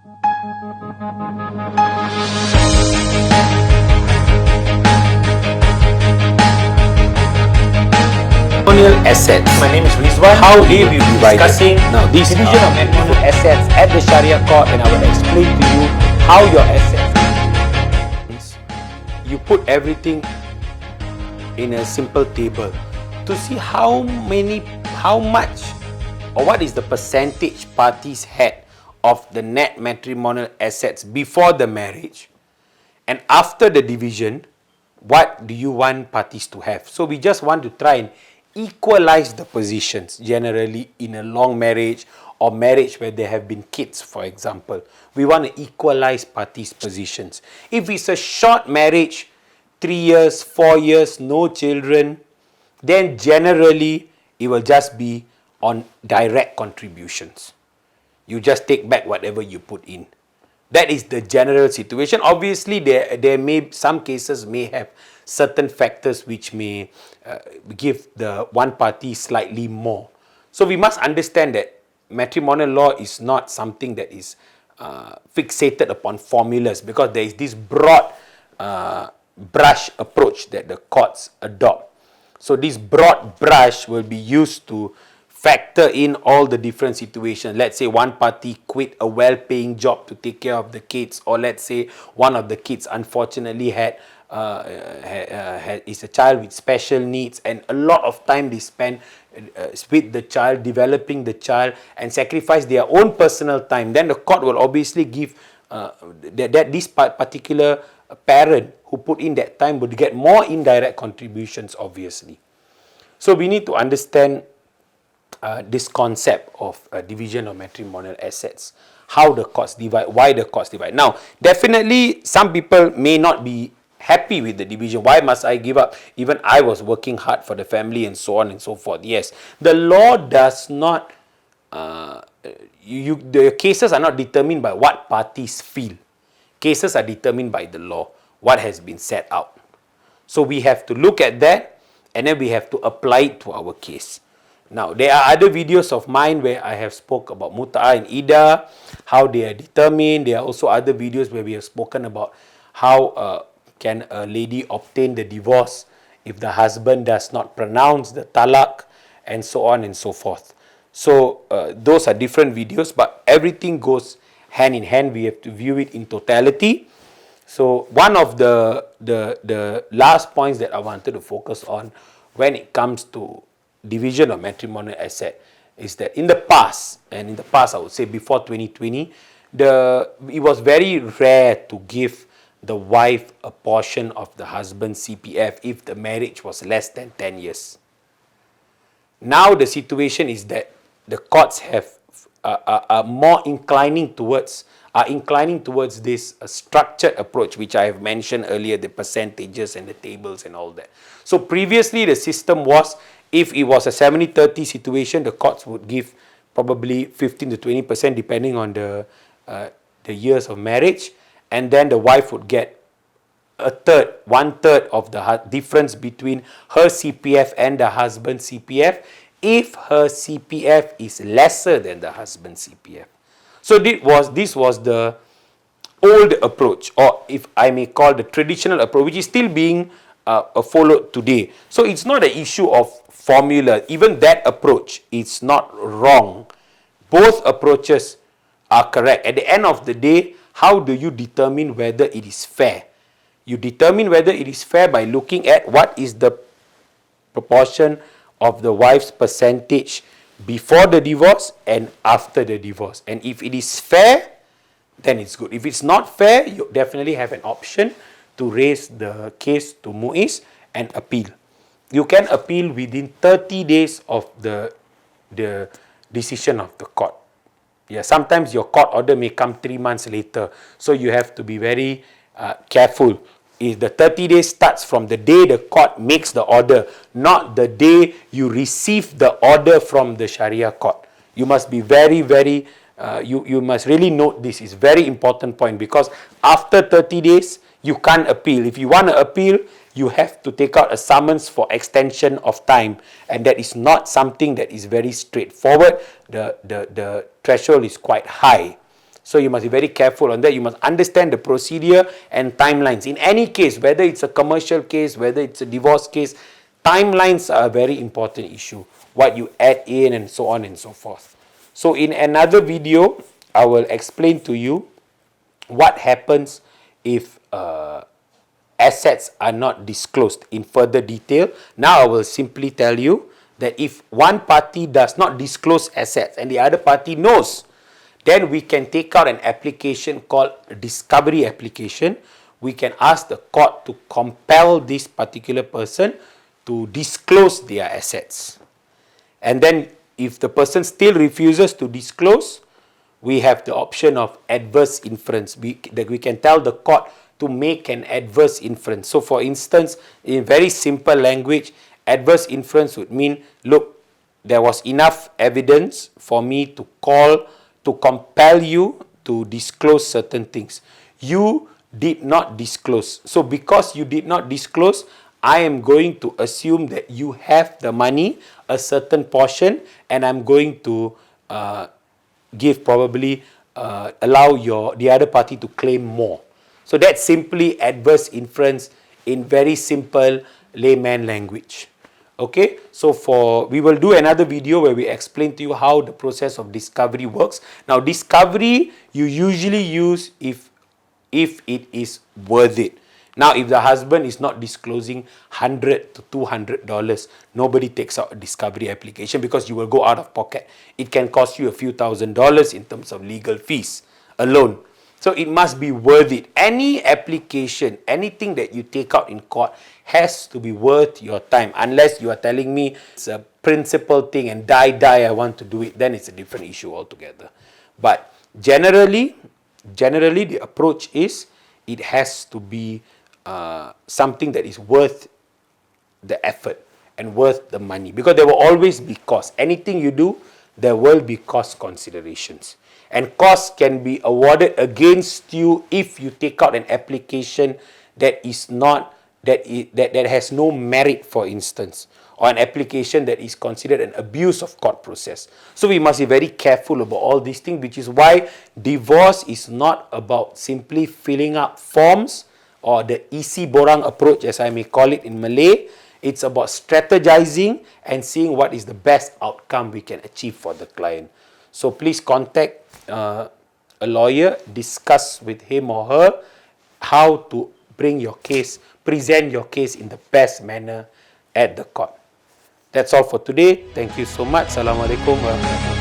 Matrimonial assets. My name is Rizuan. How they will be divided. Discussing Now, this division of matrimonial assets at the Sharia court, and I will explain to you how your assets. You put everything in a simple table to see how much, or what is the percentage parties had of the net matrimonial assets before the marriage, and after the division, what do you want parties to have? So we just want to try and equalize the positions generally in a long marriage or marriage where there have been kids, for example. We want to equalize parties' positions. If it's a short marriage, 3 years, 4 years, no children, then generally it will just be on direct contributions. You just take back whatever you put in. That is the general situation. Obviously, there may, some cases may have certain factors which may give the one party slightly more. So we must understand that matrimonial law is not something that is fixated upon formulas, because there is this broad brush approach that the courts adopt. So this broad brush will be used to factor in all the different situations. Let's say one party quit a well-paying job to take care of the kids, or let's say one of the kids unfortunately is a child with special needs, and a lot of time they spend with the child, developing the child, and sacrifice their own personal time. Then the court will obviously give that this particular parent who put in that time would get more indirect contributions, obviously. So we need to understand this concept of division of matrimonial assets, how the courts divide, why the courts divide. Now, definitely some people may not be happy with the division. Why must I give up? Even I was working hard for the family and so on and so forth. Yes, the law does not, the cases are not determined by what parties feel. Cases are determined by the law, what has been set out. So we have to look at that, and then we have to apply it to our case. Now, there are other videos of mine where I have spoke about Muta'ah and Ida, how they are determined. There are also other videos where we have spoken about how can a lady obtain the divorce if the husband does not pronounce the talaq, and so on and so forth. So, those are different videos, but everything goes hand in hand. We have to view it in totality. So, one of the last points that I wanted to focus on when it comes to division of matrimonial asset is that in the past, I would say before 2020, it was very rare to give the wife a portion of the husband's CPF if the marriage was less than 10 years. Now the situation is that the courts are inclining towards this structured approach, which I have mentioned earlier, the percentages and the tables and all that. So previously the system was, if it was a 70-30 situation, the courts would give probably 15 to 20% depending on the years of marriage, and then the wife would get one third of the difference between her CPF and the husband's CPF if her CPF is lesser than the husband's CPF. So this was the old approach, or if I may call the traditional approach, which is still being followed today. So it's not an issue of formula. Even that approach is not wrong. Both approaches are correct. At the end of the day, how do you determine whether it is fair? You determine whether it is fair by looking at what is the proportion of the wife's percentage before the divorce and after the divorce. And if it is fair, then it's good. If it's not fair, you definitely have an option to raise the case to MUIS and appeal. You can appeal within 30 days of the decision of the court. Yeah, sometimes your court order may come 3 months later. So you have to be very careful. If the 30 days starts from the day the court makes the order, not the day you receive the order from the Sharia court. You must be very, very, you must really note this. It's a very important point, because after 30 days, you can't appeal. If you want to appeal, you have to take out a summons for extension of time, and that is not something that is very straightforward. The threshold is quite high. So you must be very careful on that. You must understand the procedure and timelines. In any case, whether it's a commercial case, whether it's a divorce case, timelines are a very important issue. What you add in and so on and so forth. So in another video, I will explain to you what happens if assets are not disclosed in further detail. Now I will simply tell you that if one party does not disclose assets and the other party knows, then we can take out an application called a discovery application. We can ask the court to compel this particular person to disclose their assets. And then if the person still refuses to disclose, we have the option of adverse inference. We can tell the court to make an adverse inference. So for instance, in very simple language, adverse inference would mean, look, there was enough evidence for me to compel you to disclose certain things. You did not disclose. So because you did not disclose, I am going to assume that you have the money, a certain portion, and I'm going to allow the other party to claim more. So that's simply adverse inference in very simple layman language. Okay, so we will do another video where we explain to you how the process of discovery works. Now, discovery you usually use if it is worth it. Now, if the husband is not disclosing $100 to $200, nobody takes out a discovery application because you will go out of pocket. It can cost you a few $1,000s in terms of legal fees alone. So it must be worth it. Any application, anything that you take out in court has to be worth your time. Unless you are telling me it's a principal thing and die, I want to do it, then it's a different issue altogether. But generally the approach is it has to be something that is worth the effort and worth the money, because there will always be costs. Anything you do, there will be cost considerations, and costs can be awarded against you if you take out an application that is not that has no merit, for instance, or an application that is considered an abuse of court process. So we must be very careful about all these things, which is why divorce is not about simply filling up forms or the isi borang approach, as I may call it in Malay. It's about strategizing and seeing what is the best outcome we can achieve for the client. So please contact a lawyer, discuss with him or her how to present your case in the best manner at the court. That's all for today. Thank you so much. Assalamualaikum warahmatullahi wabarakatuh.